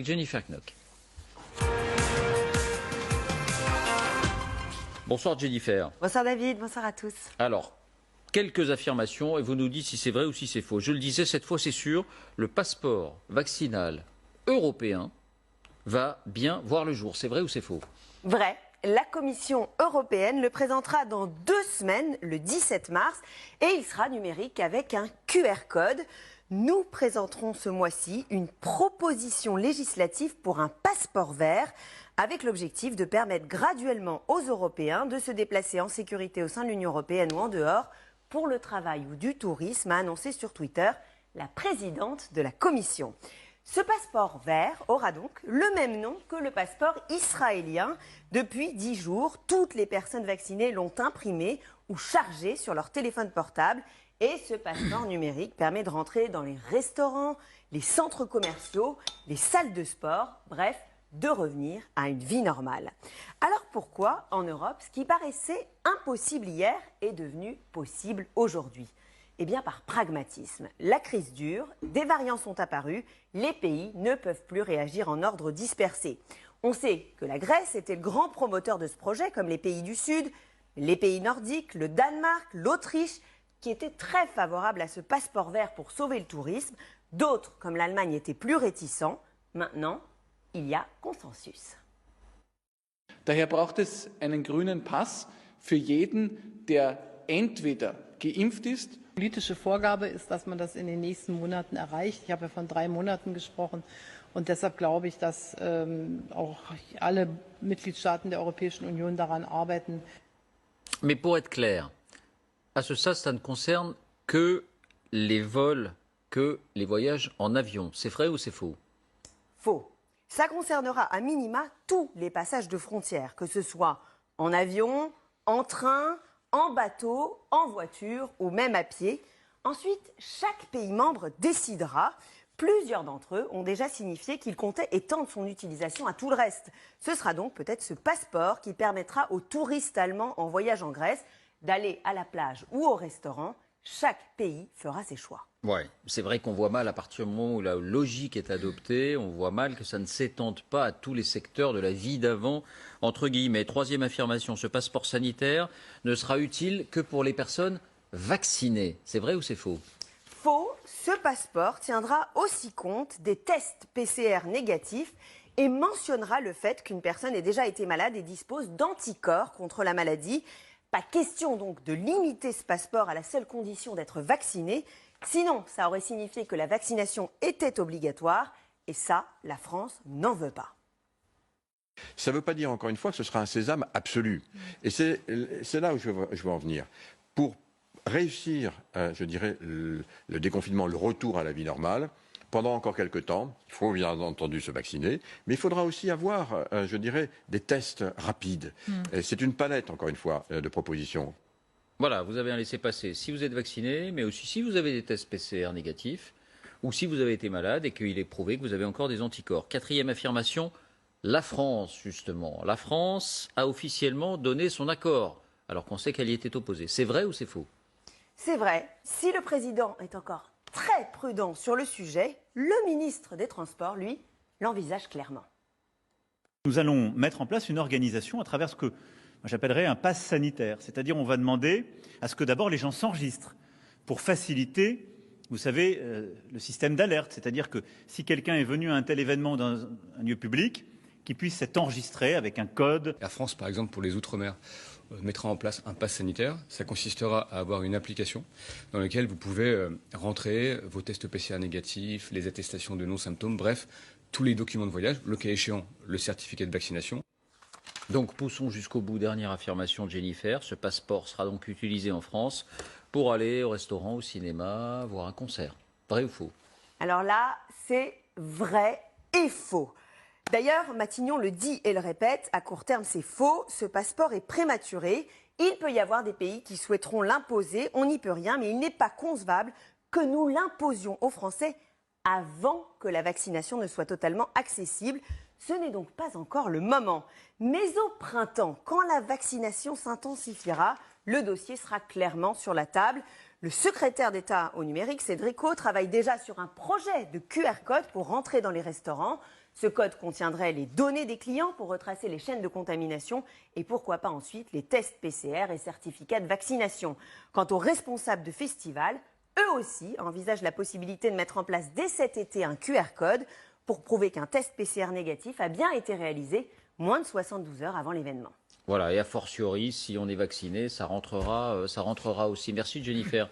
Jennifer Knock. Bonsoir Jennifer. Bonsoir David, bonsoir à tous. Alors, quelques affirmations et vous nous dites si c'est vrai ou si c'est faux. Je le disais, cette fois c'est sûr, le passeport vaccinal européen va bien voir le jour. C'est vrai ou c'est faux? Vrai. La Commission européenne le présentera dans 2 semaines, le 17 mars, et il sera numérique avec un QR code. Nous présenterons ce mois-ci une proposition législative pour un passeport vert, avec l'objectif de permettre graduellement aux Européens de se déplacer en sécurité au sein de l'Union européenne ou en dehors pour le travail ou du tourisme, a annoncé sur Twitter la présidente de la Commission. Ce passeport vert aura donc le même nom que le passeport israélien. Depuis 10 jours, toutes les personnes vaccinées l'ont imprimé ou chargé sur leur téléphone portable. Et ce passeport numérique permet de rentrer dans les restaurants, les centres commerciaux, les salles de sport, bref, de revenir à une vie normale. Alors pourquoi, en Europe, ce qui paraissait impossible hier est devenu possible aujourd'hui ? Eh bien par pragmatisme. La crise dure, des variants sont apparus, les pays ne peuvent plus réagir en ordre dispersé. On sait que la Grèce était le grand promoteur de ce projet, comme les pays du Sud, les pays nordiques, le Danemark, l'Autriche, qui étaient très favorables à ce passeport vert pour sauver le tourisme. D'autres, comme l'Allemagne, étaient plus réticents. Maintenant, il y a consensus. Daher braucht es einen grünen Pass für jeden, der entweder geimpft ist. Politische Vorgabe ist, dass man das in den nächsten Monaten erreicht. Ich habe ja von 3 Monaten gesprochen. Und deshalb glaube ich, dass auch alle Mitgliedstaaten der Europäischen Union daran arbeiten. Mais pour être clair, à ce stade, ça ne concerne que les vols, que les voyages en avion. C'est vrai ou c'est faux? Faux. Ça concernera à minima tous les passages de frontières, que ce soit en avion, en train, en bateau, en voiture ou même à pied. Ensuite, chaque pays membre décidera. Plusieurs d'entre eux ont déjà signifié qu'ils comptaient étendre son utilisation à tout le reste. Ce sera donc peut-être ce passeport qui permettra aux touristes allemands en voyage en Grèce d'aller à la plage ou au restaurant. Chaque pays fera ses choix. Ouais, c'est vrai qu'on voit mal à partir du moment où la logique est adoptée, on voit mal que ça ne s'étende pas à tous les secteurs de la vie d'avant, entre guillemets. Troisième affirmation, ce passeport sanitaire ne sera utile que pour les personnes vaccinées. C'est vrai ou c'est faux? Faux, ce passeport tiendra aussi compte des tests PCR négatifs et mentionnera le fait qu'une personne ait déjà été malade et dispose d'anticorps contre la maladie. Pas question donc de limiter ce passeport à la seule condition d'être vacciné. Sinon, ça aurait signifié que la vaccination était obligatoire. Et ça, la France n'en veut pas. Ça ne veut pas dire, encore une fois, que ce sera un sésame absolu. Et c'est là où je veux en venir. Pour réussir, je dirais, le déconfinement, le retour à la vie normale, pendant encore quelques temps, il faut bien entendu se vacciner, mais il faudra aussi avoir, je dirais, des tests rapides. C'est une palette, encore une fois, de propositions. Voilà, vous avez un laissez-passer si vous êtes vacciné, mais aussi si vous avez des tests PCR négatifs, ou si vous avez été malade et qu'il est prouvé que vous avez encore des anticorps. Quatrième affirmation, la France, justement. La France a officiellement donné son accord, alors qu'on sait qu'elle y était opposée. C'est vrai ou c'est faux? C'est vrai. Si le président est encore très prudent sur le sujet, le ministre des Transports, lui, l'envisage clairement. Nous allons mettre en place une organisation à travers ce que j'appellerais un pass sanitaire. C'est-à-dire on va demander à ce que d'abord les gens s'enregistrent pour faciliter, vous savez, le système d'alerte. C'est-à-dire que si quelqu'un est venu à un tel événement dans un lieu public, qu'il puisse s'être enregistré avec un code. La France, par exemple, pour les Outre-mer, mettra en place un pass sanitaire. Ça consistera à avoir une application dans laquelle vous pouvez rentrer vos tests PCR négatifs, les attestations de non-symptômes, bref, tous les documents de voyage, le cas échéant, le certificat de vaccination. Donc poussons jusqu'au bout. Dernière affirmation de Jennifer. Ce passeport sera donc utilisé en France pour aller au restaurant, au cinéma, voir un concert. Vrai ou faux? Alors là, c'est vrai et faux. D'ailleurs, Matignon le dit et le répète, à court terme c'est faux, ce passeport est prématuré. Il peut y avoir des pays qui souhaiteront l'imposer, on n'y peut rien, mais il n'est pas concevable que nous l'imposions aux Français avant que la vaccination ne soit totalement accessible. Ce n'est donc pas encore le moment. Mais au printemps, quand la vaccination s'intensifiera, le dossier sera clairement sur la table. Le secrétaire d'État au numérique, Cédric O, travaille déjà sur un projet de QR code pour rentrer dans les restaurants. Ce code contiendrait les données des clients pour retracer les chaînes de contamination et pourquoi pas ensuite les tests PCR et certificats de vaccination. Quant aux responsables de festivals, eux aussi envisagent la possibilité de mettre en place dès cet été un QR code pour prouver qu'un test PCR négatif a bien été réalisé moins de 72 heures avant l'événement. Voilà, et a fortiori, si on est vacciné, ça rentrera aussi. Merci Jennifer.